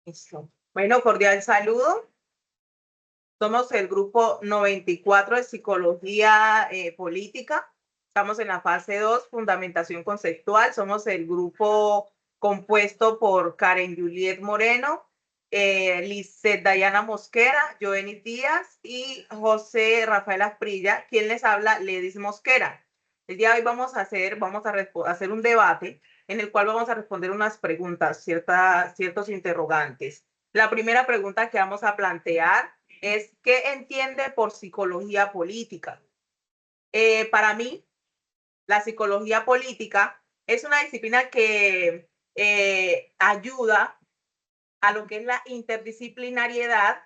Listo. Bueno, cordial saludo. Somos el grupo 94 de Psicología Política. Estamos en la fase 2, Fundamentación Conceptual. Somos el grupo compuesto por Karen Juliet Moreno, Lizeth Dayana Mosquera, Joenis Díaz y José Rafael Asprilla. Quien les habla, Ledis Mosquera. El día de hoy vamos a hacer un debate en el cual vamos a responder unas preguntas, ciertos interrogantes. La primera pregunta que vamos a plantear es ¿qué entiende por psicología política? Para mí, la psicología política es una disciplina que ayuda a lo que es la interdisciplinariedad,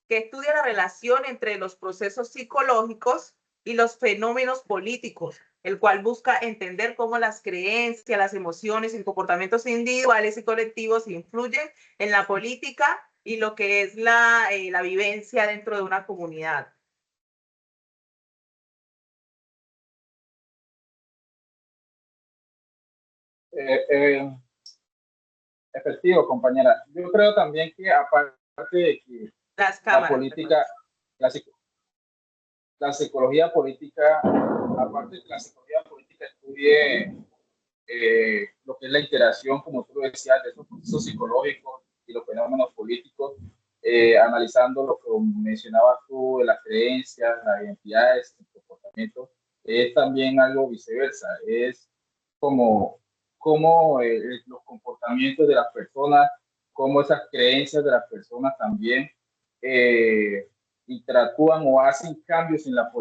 que estudia la relación entre los procesos psicológicos y los fenómenos políticos, el cual busca entender cómo las creencias, las emociones y comportamientos individuales y colectivos influyen en la política y lo que es la vivencia dentro de una comunidad. Efectivo, compañera. Yo creo también que aparte de que la política, la, la psicología política, aparte de que la psicología política estudie lo que es la interacción, como tú lo decías, de esos procesos psicológicos y los fenómenos políticos, analizando lo que mencionabas tú de las creencias, las identidades, el comportamiento, es también algo viceversa, es como los comportamientos de las personas, cómo esas creencias de las personas también interactúan o hacen cambios en la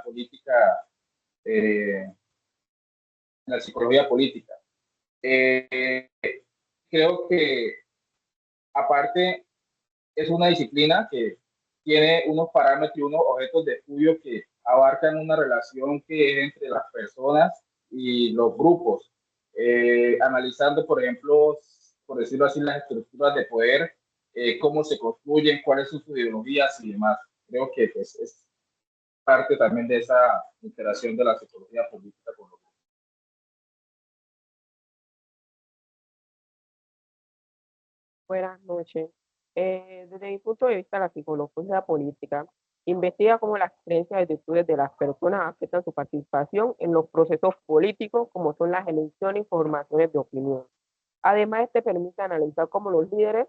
política, en la psicología política. Creo que aparte es una disciplina que tiene unos parámetros y unos objetos de estudio que abarcan una relación que es entre las personas y los grupos, analizando, por ejemplo, por decirlo así, las estructuras de poder, cómo se construyen, cuáles son sus ideologías y demás. Creo que pues, es parte también de esa interacción de la psicología política con los grupos. Buenas noches. Desde mi punto de vista, la psicología política investiga cómo las creencias y actitudes de las personas afectan su participación en los procesos políticos, como son las elecciones y formaciones de opinión. Además, este permite analizar cómo los líderes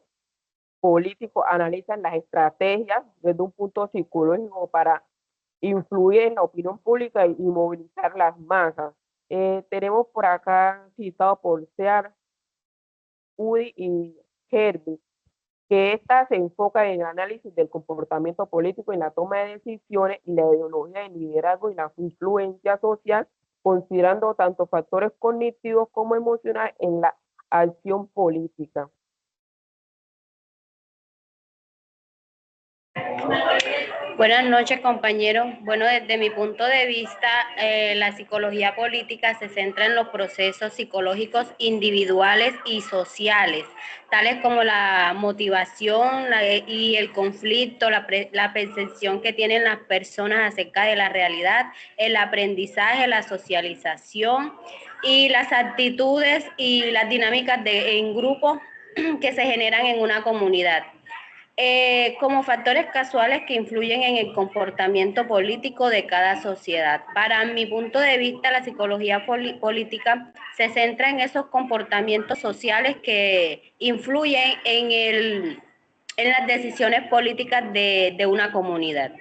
políticos analizan las estrategias desde un punto psicológico para influir en la opinión pública y movilizar las masas. Tenemos por acá citado por Sear, Udi y Herbie, que ésta se enfoca en el análisis del comportamiento político en la toma de decisiones y la ideología de liderazgo y la influencia social, considerando tanto factores cognitivos como emocionales en la acción política. Buenas noches, compañeros. Bueno, desde mi punto de vista, la psicología política se centra en los procesos psicológicos individuales y sociales, tales como la motivación y el conflicto, la percepción que tienen las personas acerca de la realidad, el aprendizaje, la socialización y las actitudes y las dinámicas en grupo que se generan en una comunidad. Como factores casuales que influyen en el comportamiento político de cada sociedad. Para mi punto de vista, la psicología política se centra en esos comportamientos sociales que influyen en las decisiones políticas de una comunidad.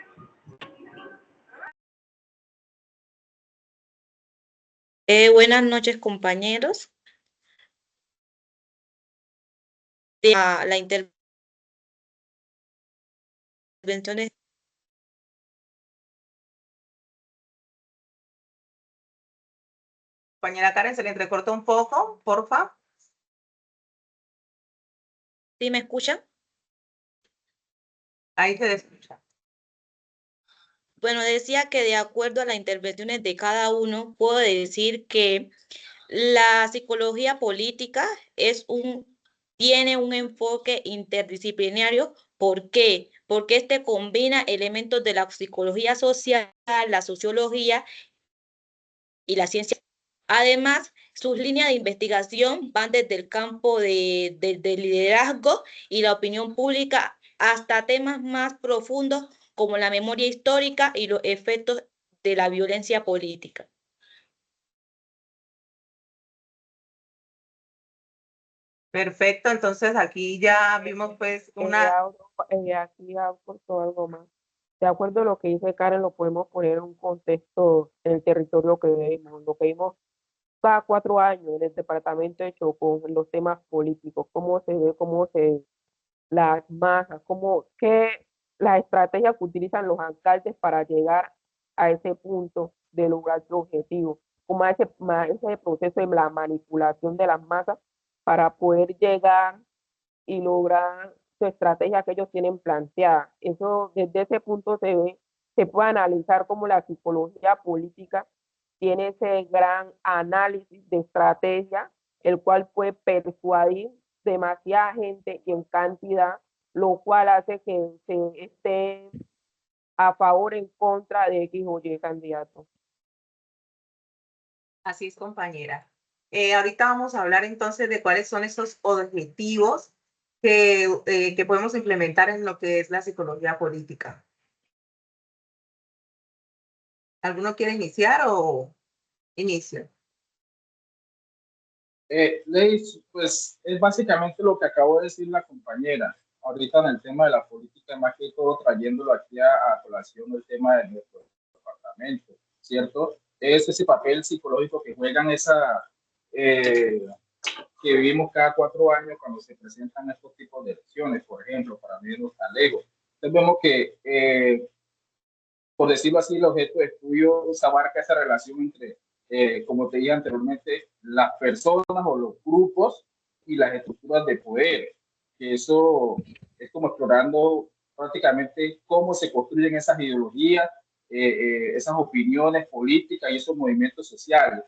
Buenas noches, compañeros. La intervención es... Compañera Karen, se le entrecorta un poco, porfa. ¿Sí me escuchan? Ahí se escucha. Bueno, decía que de acuerdo a las intervenciones de cada uno, puedo decir que la psicología política tiene un enfoque interdisciplinario. ¿Por qué? Porque este combina elementos de la psicología social, la sociología y la ciencia. Además, sus líneas de investigación van desde el campo del liderazgo y la opinión pública hasta temas más profundos como la memoria histórica y los efectos de la violencia política. Perfecto, entonces aquí ya vimos pues aquí aporto algo más. De acuerdo a lo que dice Karen, lo podemos poner en un contexto en el territorio que vivimos, lo que vimos cada 4 años en el departamento de Chocó, en los temas políticos, cómo se ve, las masas, las estrategias que utilizan los alcaldes para llegar a ese punto de lograr su objetivo, como ese proceso de la manipulación de las masas para poder llegar y lograr su estrategia que ellos tienen planteada. Eso desde ese punto se puede analizar cómo la psicología política tiene ese gran análisis de estrategia, el cual puede persuadir demasiada gente y en cantidad, lo cual hace que se esté a favor o en contra de X o Y candidato. Así es, compañera. Ahorita vamos a hablar entonces de cuáles son esos objetivos que podemos implementar en lo que es la psicología política. ¿Alguno quiere iniciar o inicio? Leis, pues es básicamente lo que acabo de decir la compañera. Ahorita en el tema de la política, más que todo trayéndolo aquí a colación el tema de nuestro departamento, ¿cierto? Es ese papel psicológico que juegan que vivimos cada 4 años cuando se presentan estos tipos de elecciones, por ejemplo, para medirnos tan lejos. Entonces vemos que, por decirlo así, el objeto de estudio abarca esa relación entre, como te dije anteriormente, las personas o los grupos y las estructuras de poder. Que eso es como explorando prácticamente cómo se construyen esas ideologías, esas opiniones políticas y esos movimientos sociales.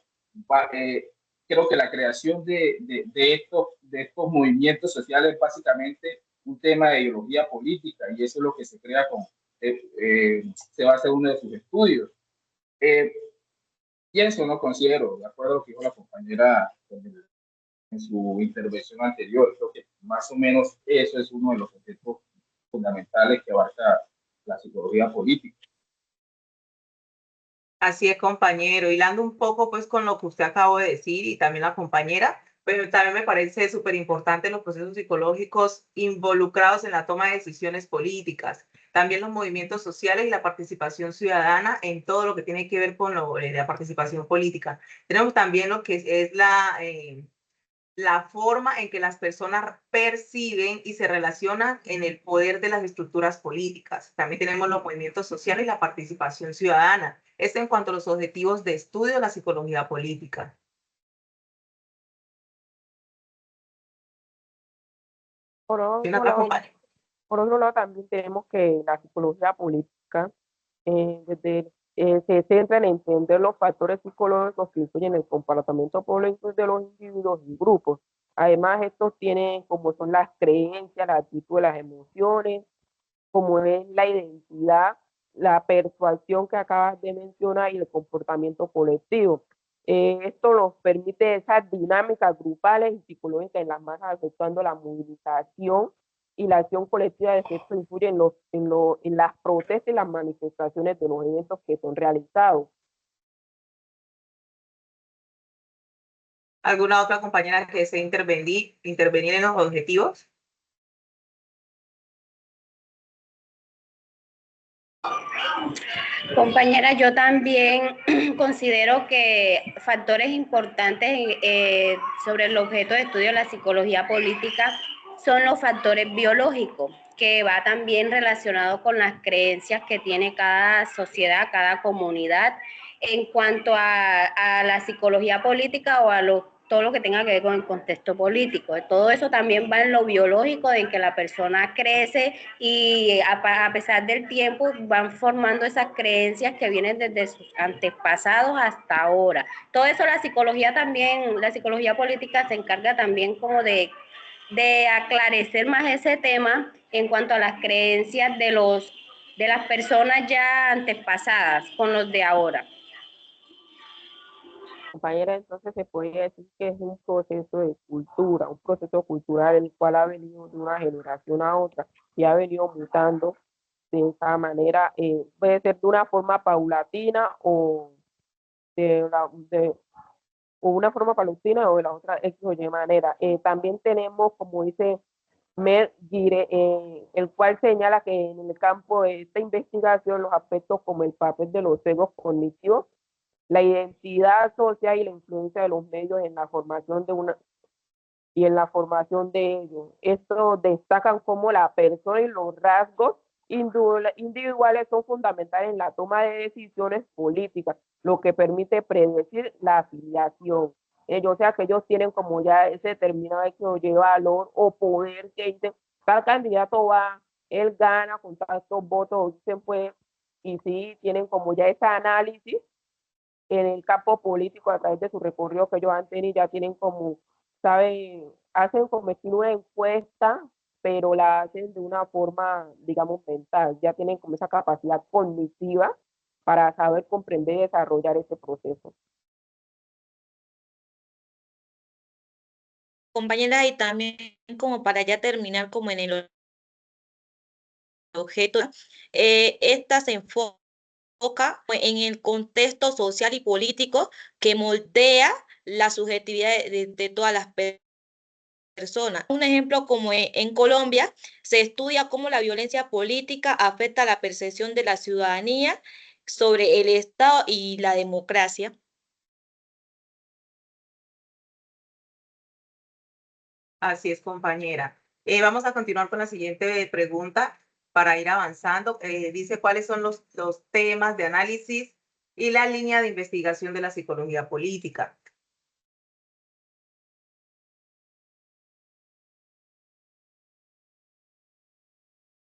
Creo que la creación de estos movimientos sociales es básicamente un tema de ideología política y eso es lo que se crea se va a hacer uno de sus estudios. Pienso, no considero, de acuerdo a lo que dijo la compañera en su intervención anterior, creo que más o menos eso es uno de los objetivos fundamentales que abarca la psicología política. Así es, compañero. Hilando un poco pues con lo que usted acabó de decir y también la compañera, pero también me parece súper importante los procesos psicológicos involucrados en la toma de decisiones políticas, también los movimientos sociales y la participación ciudadana en todo lo que tiene que ver con la participación política. Tenemos también lo que es la forma en que las personas perciben y se relacionan en el poder de las estructuras políticas. También tenemos los movimientos sociales y la participación ciudadana. Esto en cuanto a los objetivos de estudio de la psicología política. Por otro lado, también tenemos que la psicología política se centra en entender los factores psicológicos que influyen en el comportamiento político de los individuos y grupos. Además, estos tienen como son las creencias, la actitud, las emociones, como es la identidad, la persuasión que acabas de mencionar y el comportamiento colectivo. Esto nos permite esas dinámicas grupales y psicológicas en las masas, afectando la movilización y la acción colectiva de que esto influye en las protestas y las manifestaciones de los eventos que son realizados. ¿Alguna otra compañera que desee intervenir en los objetivos? Compañera, yo también considero que factores importantes sobre el objeto de estudio de la psicología política son los factores biológicos, que va también relacionado con las creencias que tiene cada sociedad, cada comunidad en cuanto a la psicología política o a todo lo que tenga que ver con el contexto político. Todo eso también va en lo biológico, de que la persona crece y a pesar del tiempo van formando esas creencias que vienen desde sus antepasados hasta ahora. Todo eso la psicología política se encarga también como de aclarecer más ese tema en cuanto a las creencias de las personas ya antepasadas con los de ahora. Compañera, entonces se podría decir que es un proceso de cultura, un proceso cultural el cual ha venido de una generación a otra y ha venido mutando de esa manera, puede ser de una forma paulatina de o una forma paulatina o de la otra X o Y manera. También tenemos, como dice Mer Gire, el cual señala que en el campo de esta investigación los aspectos como el papel de los sesgos cognitivos, la identidad social y la influencia de los medios en la formación de una y en la formación de ellos. Esto destacan como la persona y los rasgos individuales son fundamentales en la toma de decisiones políticas, lo que permite predecir la afiliación. O sea que ellos tienen como ya ese determinado hecho de valor o poder que dicen, tal candidato va, él gana con tantos votos, dicen pues, y sí tienen como ya ese análisis en el campo político a través de su recorrido que ellos han tenido, ya tienen como, ¿saben? Hacen como estilo una encuesta, pero la hacen de una forma, digamos, mental, ya tienen como esa capacidad cognitiva para saber comprender y desarrollar ese proceso. Compañera, y también como para ya terminar como en el objeto, esta se enfoca en el contexto social y político que moldea la subjetividad de todas las personas. Un ejemplo como en Colombia se estudia cómo la violencia política afecta la percepción de la ciudadanía sobre el Estado y la democracia. Así es, compañera. Vamos a continuar con la siguiente pregunta para ir avanzando. Dice cuáles son los temas de análisis y la línea de investigación de la psicología política.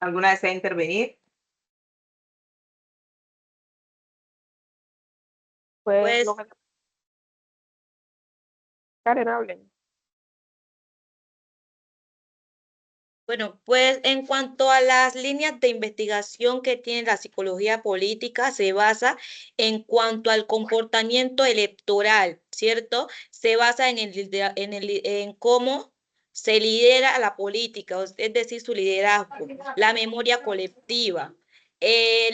¿Alguna desea intervenir? Pues, Pues, Karen, hablen. bueno, pues en cuanto a las líneas de investigación que tiene la psicología política, se basa en cuanto al comportamiento electoral, ¿cierto? Se basa en cómo se lidera la política, es decir, su liderazgo, la memoria colectiva,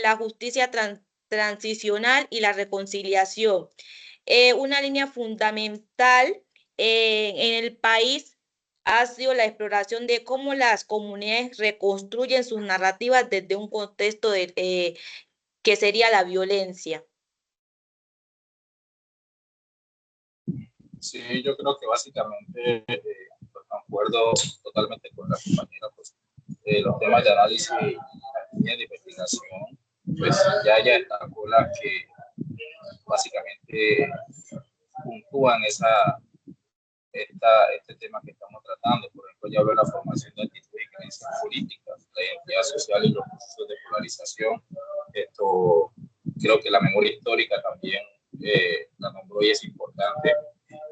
la justicia transicional y la reconciliación. Una línea fundamental en el país ha sido la exploración de cómo las comunidades reconstruyen sus narrativas desde un contexto que sería la violencia. Sí, yo creo que básicamente pues, concuerdo totalmente con la compañera, pues los temas de análisis y la línea de investigación, pues ya destacó las que básicamente puntúan este tema que estamos tratando. Por ejemplo, ya veo la formación de actitudes y creencias políticas, la identidad social y los procesos de polarización. Esto creo que la memoria histórica también la nombró y es importante.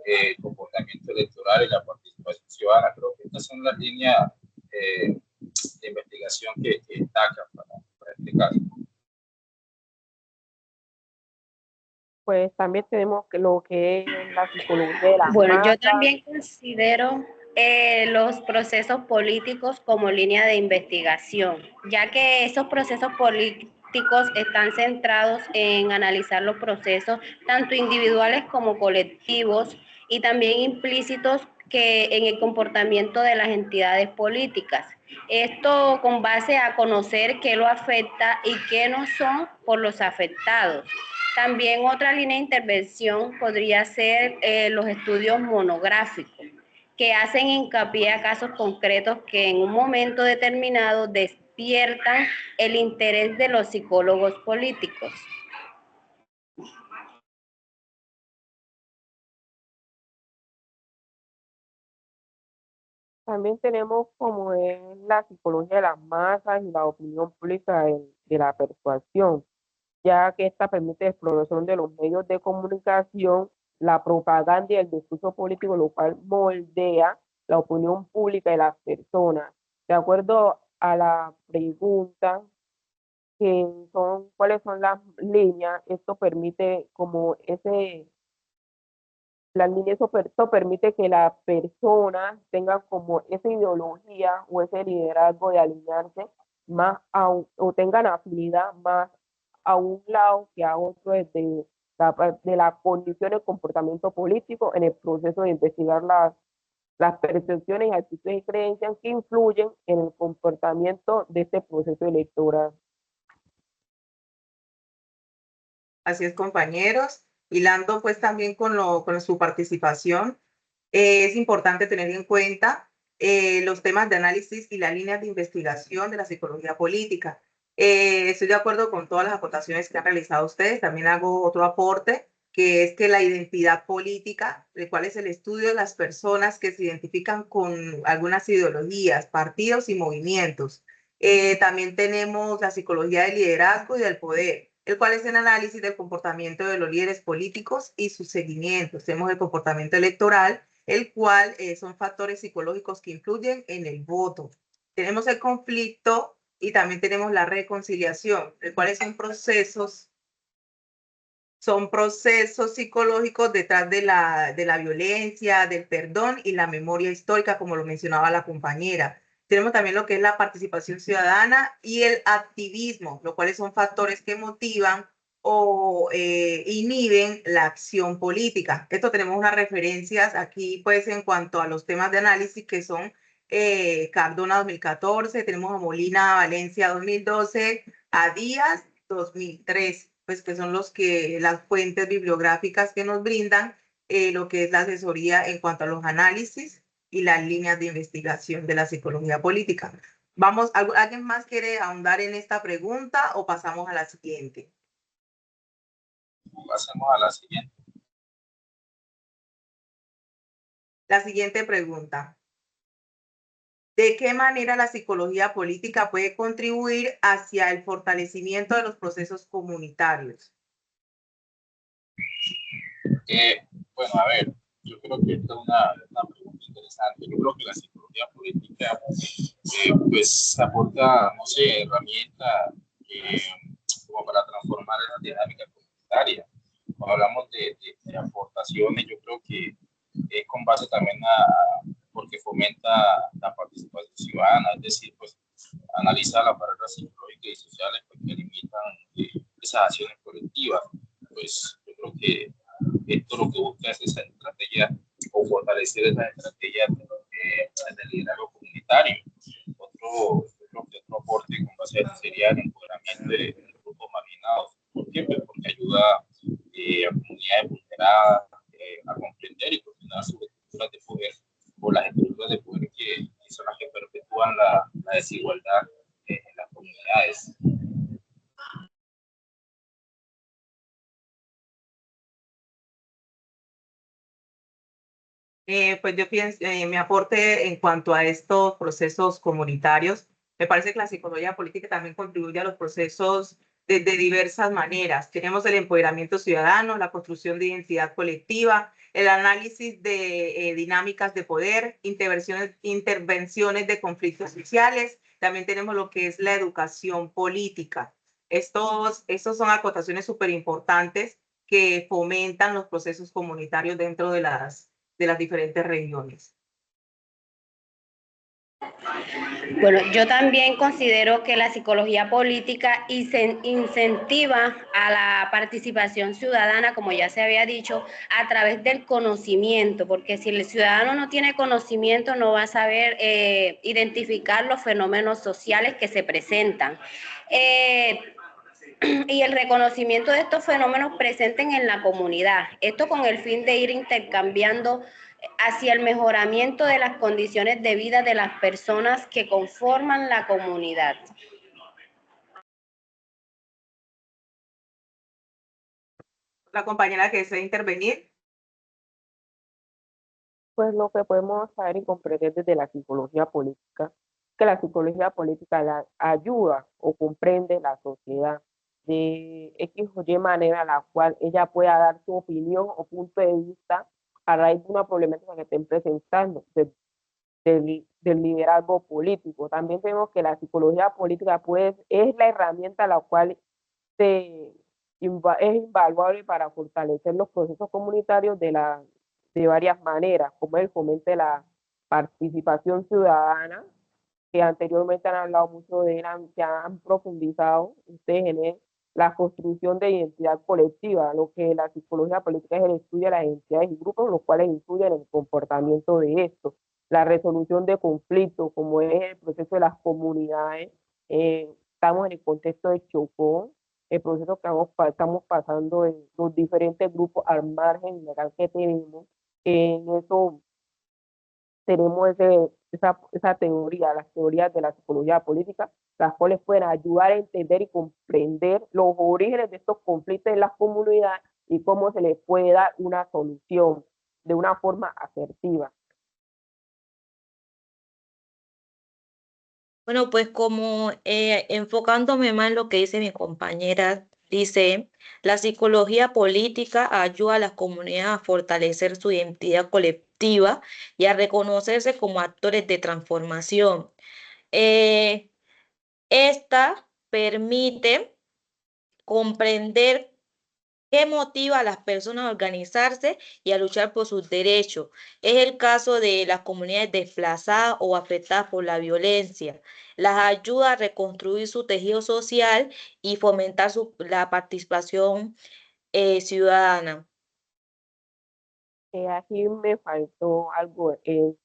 El comportamiento electoral y la participación ciudadana. Creo que estas son las líneas de investigación que destacan para este caso. Pues también tenemos lo que es la psicología de las Bueno, yo masas. también considero los procesos políticos como línea de investigación, ya que esos procesos políticos están centrados en analizar los procesos tanto individuales como colectivos y también implícitos que en el comportamiento de las entidades políticas. Esto con base a conocer qué lo afecta y qué no son por los afectados. También otra línea de intervención podría ser los estudios monográficos, que hacen hincapié a casos concretos que en un momento determinado despiertan el interés de los psicólogos políticos. También tenemos como es la psicología de las masas y la opinión pública de la persuasión, ya que esta permite la exploración de los medios de comunicación, la propaganda y el discurso político, lo cual moldea la opinión pública de las personas. De acuerdo a la pregunta, cuáles son las líneas, esto permite como Las líneas, esto permite que la persona tenga como esa ideología o ese liderazgo de alinearse más o tengan afinidad más a un lado que a otro de la condición del comportamiento político en el proceso de investigar las percepciones, actitudes y creencias que influyen en el comportamiento de este proceso electoral. Así es, compañeros. Hilando pues también con su participación, es importante tener en cuenta los temas de análisis y las líneas de investigación de la psicología política. Estoy de acuerdo con todas las aportaciones que han realizado ustedes. También hago otro aporte, que es que la identidad política, el cual es el estudio de las personas que se identifican con algunas ideologías, partidos y movimientos. También tenemos la psicología del liderazgo y del poder, el cual es el análisis del comportamiento de los líderes políticos y sus seguimientos. Tenemos el comportamiento electoral, el cual son factores psicológicos que influyen en el voto. Tenemos el conflicto y también tenemos la reconciliación, el cual son procesos psicológicos detrás de la violencia, del perdón y la memoria histórica, como lo mencionaba la compañera. Tenemos también lo que es la participación ciudadana y el activismo, lo cuales son factores que motivan o inhiben la acción política. Esto tenemos unas referencias aquí, pues, en cuanto a los temas de análisis que son Cardona 2014, tenemos a Molina Valencia 2012, a Díaz 2003, pues que son las fuentes bibliográficas que nos brindan lo que es la asesoría en cuanto a los análisis y las líneas de investigación de la psicología política. Vamos, ¿alguien más quiere ahondar en esta pregunta o pasamos a la siguiente? Pasemos a la siguiente. La siguiente pregunta. ¿De qué manera la psicología política puede contribuir hacia el fortalecimiento de los procesos comunitarios? Bueno, a ver, yo creo que esta es una pregunta interesante. Yo creo que la psicología política pues aporta, no sé, herramientas como para transformar la dinámica comunitaria. Cuando hablamos de aportaciones, yo creo que es con base también porque fomenta la participación ciudadana, es decir, pues analiza las barreras psicológicas y sociales pues, que limitan esas acciones colectivas. Pues yo creo que esto lo que busca es esa estrategia o fortalecer esas estrategias del liderazgo comunitario. Otro aporte con base a esto sería el empoderamiento de grupos marginados. ¿Por qué? Pues porque ayuda a comunidades vulneradas a comprender y coordinar sus estructuras de poder o las estructuras de poder que son las que perpetúan la desigualdad en las comunidades. Pues yo pienso, mi aporte en cuanto a estos procesos comunitarios, me parece que la psicología política también contribuye a los procesos de diversas maneras. Tenemos el empoderamiento ciudadano, la construcción de identidad colectiva, el análisis de dinámicas de poder, intervenciones de conflictos sociales. También tenemos lo que es la educación política. Estos son acotaciones súper importantes que fomentan los procesos comunitarios dentro de las diferentes regiones. Bueno, yo también considero que la psicología política incentiva a la participación ciudadana, como ya se había dicho, a través del conocimiento, porque si el ciudadano no tiene conocimiento no va a saber identificar los fenómenos sociales que se presentan. Y el reconocimiento de estos fenómenos presentes en la comunidad. Esto con el fin de ir intercambiando hacia el mejoramiento de las condiciones de vida de las personas que conforman la comunidad. La compañera que desea intervenir. Pues lo que podemos saber y comprender desde la psicología política, que la psicología política ayuda o comprende la sociedad de X o Y manera a la cual ella pueda dar su opinión o punto de vista a raíz de una problemática que estén presentando del liderazgo político. También tenemos que la psicología política pues, es la herramienta a la cual es invaluable para fortalecer los procesos comunitarios de varias maneras, como el fomento de la participación ciudadana, que anteriormente han hablado mucho de él, se han profundizado ustedes en él, la construcción de identidad colectiva, lo que la psicología política es el estudio de las identidades y grupos, los cuales influyen en el comportamiento de estos, la resolución de conflictos, como es el proceso de las comunidades, estamos en el contexto de Chocó, el proceso que estamos pasando en los diferentes grupos al margen legal que tenemos, en eso tenemos esa teoría, las teorías de la psicología política, las cuales pueden ayudar a entender y comprender los orígenes de estos conflictos en las comunidades y cómo se les puede dar una solución de una forma asertiva. Bueno, pues como enfocándome más en lo que dice mi compañera, dice, la psicología política ayuda a las comunidades a fortalecer su identidad colectiva y a reconocerse como actores de transformación. Esta permite comprender qué motiva a las personas a organizarse y a luchar por sus derechos. Es el caso de las comunidades desplazadas o afectadas por la violencia. Las ayuda a reconstruir su tejido social y fomentar la participación ciudadana. Aquí me faltó algo, el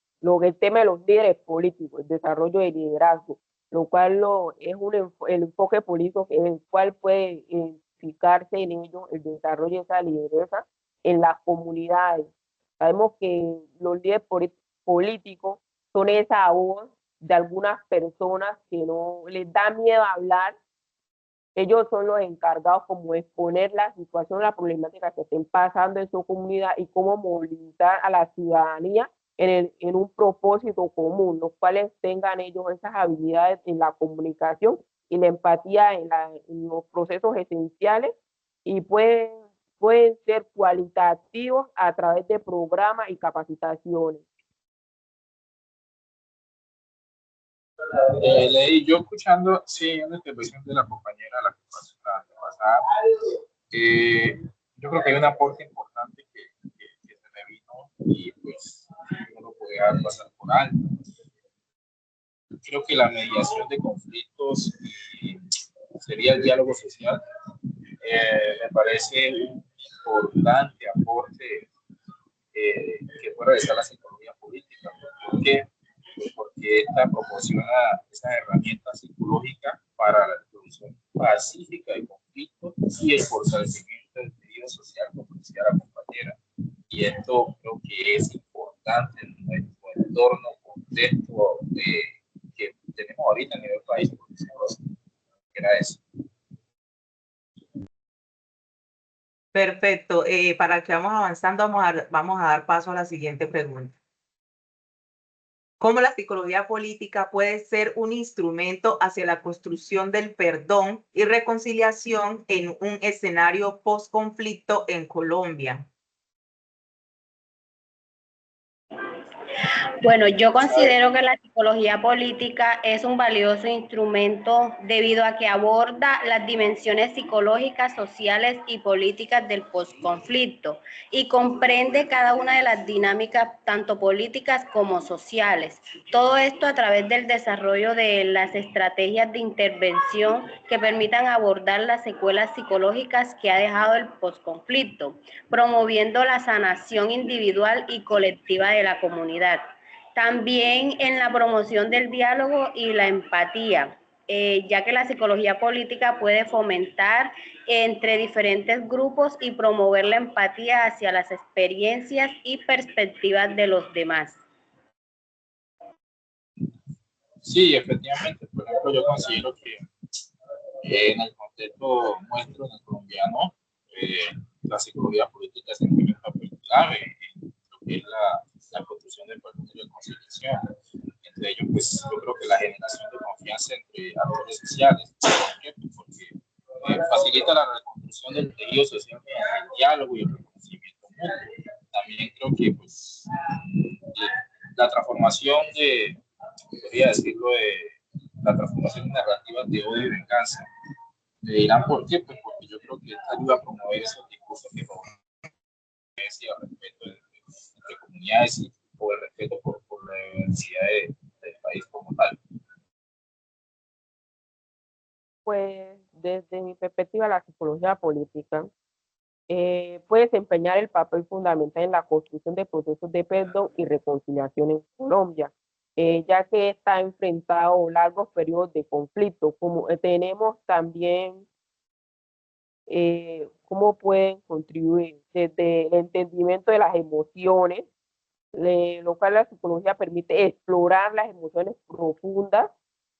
tema de los líderes políticos, el desarrollo de liderazgo, lo cual es el enfoque político en el cual puede fijarse en ello el desarrollo de esa lideresa en las comunidades. Sabemos que los líderes políticos son esa voz de algunas personas que no les da miedo hablar. Ellos son los encargados como de exponer la situación, la problemática que estén pasando en su comunidad y cómo movilizar a la ciudadanía en un propósito común, los cuales tengan ellos esas habilidades en la comunicación y la empatía en los procesos esenciales y pueden ser cualitativos a través de programas y capacitaciones. Leí, yo escuchando, sí, una intervención de la compañera, la pasada, yo creo que hay un aporte importante que se me vino y pues no lo puede pasar por alto. Creo que la mediación de conflictos sería el diálogo social. Me parece un importante aporte que puede realizar la psicología política. ¿Por qué? Porque esta proporciona esas herramientas psicológicas para la resolución pacífica de conflictos y el fortalecimiento del tejido social, como decía la compañera. Y esto creo que es importante en nuestro entorno, contexto que tenemos ahorita a nivel país, porque era eso. Perfecto. Para que vamos avanzando, vamos a dar paso a la siguiente pregunta. ¿Cómo la psicología política puede ser un instrumento hacia la construcción del perdón y reconciliación en un escenario post-conflicto en Colombia? Bueno, yo considero que la psicología política es un valioso instrumento debido a que aborda las dimensiones psicológicas, sociales y políticas del posconflicto y comprende cada una de las dinámicas tanto políticas como sociales. Todo esto a través del desarrollo de las estrategias de intervención que permitan abordar las secuelas psicológicas que ha dejado el posconflicto, promoviendo la sanación individual y colectiva de la comunidad. También en la promoción del diálogo y la empatía, ya que la psicología política puede fomentar entre diferentes grupos y promover la empatía hacia las experiencias y perspectivas de los demás. Sí, efectivamente. Por ejemplo, yo considero que en el contexto nuestro, en el colombiano, la psicología política se tiene un papel clave en lo que es la construcción del perdón y reconciliación. Entre ellos, pues yo creo que la generación de confianza entre actores sociales. ¿Por qué? Porque facilita la reconstrucción del tejido social mediante el diálogo y el reconocimiento mutuo. También creo que pues la transformación podría decirlo, la transformación de narrativas de odio y venganza. Me dirán por qué, pues porque yo creo que esto ayuda a promover esos discursos que favorecen el respeto de la comunidades y por el respeto por la diversidad del país como tal. Pues desde mi perspectiva, la psicología política puede desempeñar el papel fundamental en la construcción de procesos de perdón y reconciliación en Colombia, ya que está enfrentado a largos periodos de conflicto, como tenemos también cómo pueden contribuir desde el entendimiento de las emociones, lo cual la psicología permite explorar las emociones profundas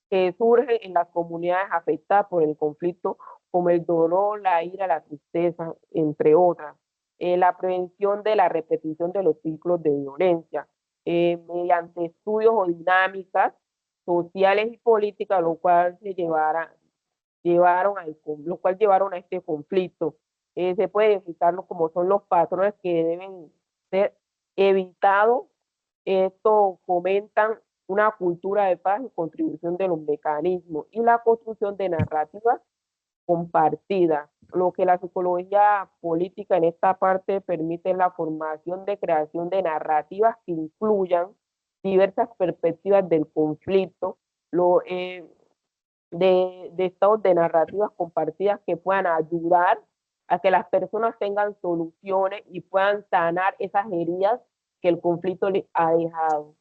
que surgen en las comunidades afectadas por el conflicto, como el dolor, la ira, la tristeza, entre otras. La prevención de la repetición de los ciclos de violencia, mediante estudios o dinámicas sociales y políticas, lo cual llevaron a este conflicto. Se puede identificarlo como son los patrones que deben ser evitados. Esto fomentan una cultura de paz y contribución de los mecanismos y la construcción de narrativas compartidas. Lo que la psicología política en esta parte permite la formación de creación de narrativas que incluyan diversas perspectivas del conflicto, de estados de narrativas compartidas que puedan ayudar a que las personas tengan soluciones y puedan sanar esas heridas que el conflicto les ha dejado.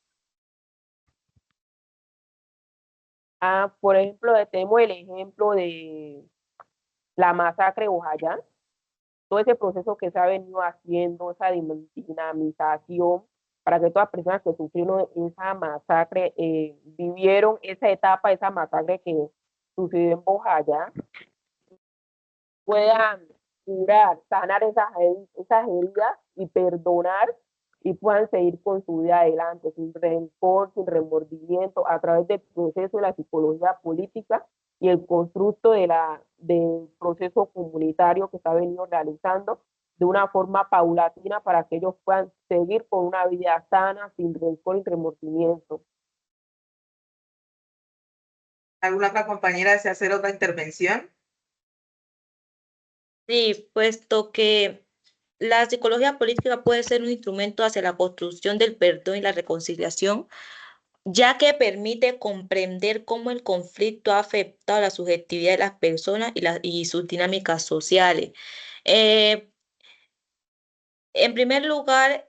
Por ejemplo, tenemos el ejemplo de la masacre de Ojayán, todo ese proceso que se ha venido haciendo, esa dinamización, para que todas las personas que sufrieron esa masacre vivieron esa etapa, esa masacre que sucedió en Ojayán, puedan curar, sanar esas heridas y perdonar y puedan seguir con su vida adelante, sin rencor, sin remordimiento, a través del proceso de la psicología política y el constructo del proceso comunitario que está venido realizando de una forma paulatina para que ellos puedan seguir con una vida sana, sin rencor y remordimiento. ¿Alguna otra compañera desea hacer otra intervención? Sí, puesto que la psicología política puede ser un instrumento hacia la construcción del perdón y la reconciliación, ya que permite comprender cómo el conflicto ha afectado la subjetividad de las personas y sus dinámicas sociales. En primer lugar,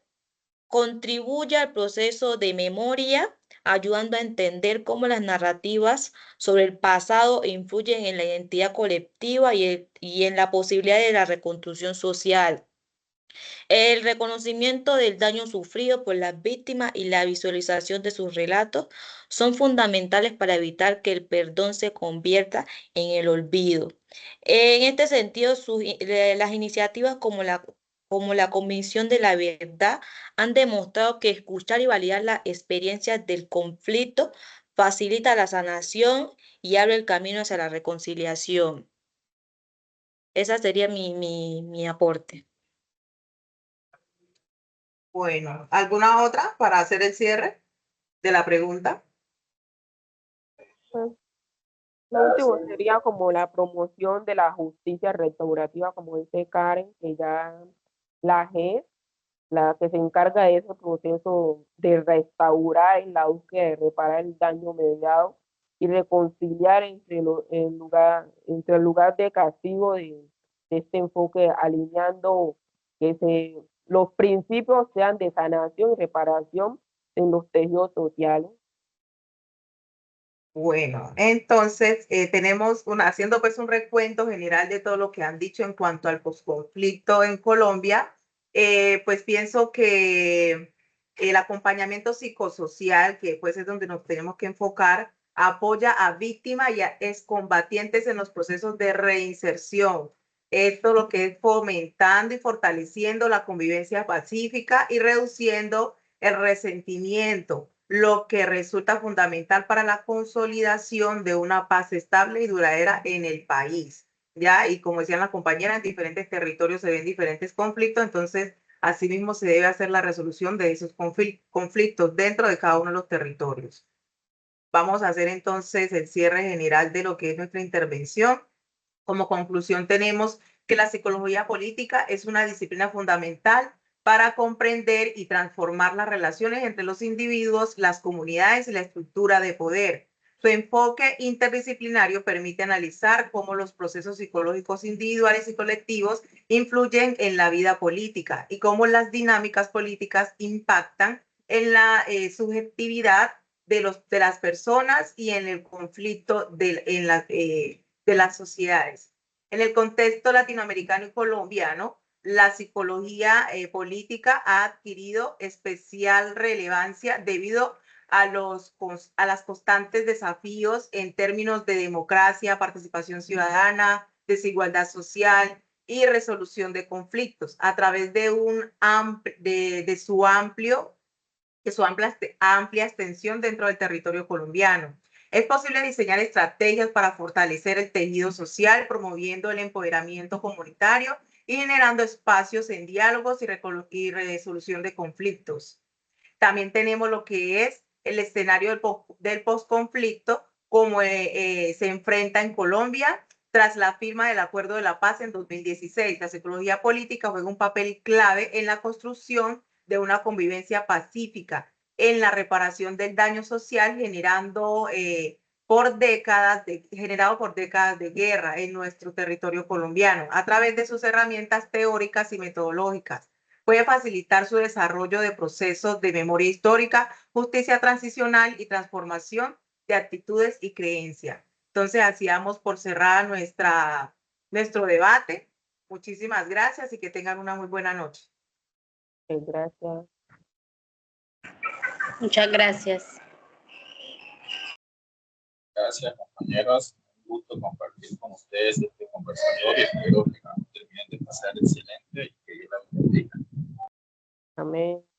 contribuye al proceso de memoria, ayudando a entender cómo las narrativas sobre el pasado influyen en la identidad colectiva y en la posibilidad de la reconstrucción social. El reconocimiento del daño sufrido por las víctimas y la visualización de sus relatos son fundamentales para evitar que el perdón se convierta en el olvido. En este sentido, las iniciativas como la Comisión de la Verdad han demostrado que escuchar y validar las experiencias del conflicto facilita la sanación y abre el camino hacia la reconciliación. Ese sería mi aporte. Bueno, ¿alguna otra para hacer el cierre de la pregunta? Pues, lo último sería como la promoción de la justicia restaurativa, como dice Karen, que ya la G, la que se encarga de ese proceso de restaurar en la búsqueda de reparar el daño mediado y reconciliar entre el lugar de castigo de este enfoque, alineando que los principios sean de sanación y reparación en los tejidos sociales. Bueno, entonces tenemos haciendo pues un recuento general de todo lo que han dicho en cuanto al posconflicto en Colombia, pues pienso que el acompañamiento psicosocial, que pues es donde nos tenemos que enfocar, apoya a víctimas y a excombatientes en los procesos de reinserción. Esto lo que es fomentando y fortaleciendo la convivencia pacífica y reduciendo el resentimiento, lo que resulta fundamental para la consolidación de una paz estable y duradera en el país. ¿Ya? Y como decían las compañeras, en diferentes territorios se ven diferentes conflictos, entonces asimismo se debe hacer la resolución de esos conflictos dentro de cada uno de los territorios. Vamos a hacer entonces el cierre general de lo que es nuestra intervención. Como conclusión tenemos que la psicología política es una disciplina fundamental para comprender y transformar las relaciones entre los individuos, las comunidades y la estructura de poder. Su enfoque interdisciplinario permite analizar cómo los procesos psicológicos individuales y colectivos influyen en la vida política y cómo las dinámicas políticas impactan en la subjetividad de las personas y en el conflicto de las sociedades. En el contexto latinoamericano y colombiano, la psicología política ha adquirido especial relevancia debido a las constantes desafíos en términos de democracia, participación ciudadana, desigualdad social y resolución de conflictos a través de su amplia extensión dentro del territorio colombiano. Es posible diseñar estrategias para fortalecer el tejido social, promoviendo el empoderamiento comunitario y generando espacios en diálogos y resolución de conflictos. También tenemos lo que es el escenario del posconflicto, como se enfrenta en Colombia tras la firma del Acuerdo de la Paz en 2016. La psicología política juega un papel clave en la construcción de una convivencia pacífica, en la reparación del daño social generado por décadas de guerra en nuestro territorio colombiano, a través de sus herramientas teóricas y metodológicas. Puede facilitar su desarrollo de procesos de memoria histórica, justicia transicional y transformación de actitudes y creencias. Entonces, así damos por cerrada nuestro debate. Muchísimas gracias y que tengan una muy buena noche. Gracias. Muchas gracias. Gracias, compañeros. Un gusto compartir con ustedes este conversatorio. Espero que terminen de pasar excelente y que Dios la bendiga. Amén.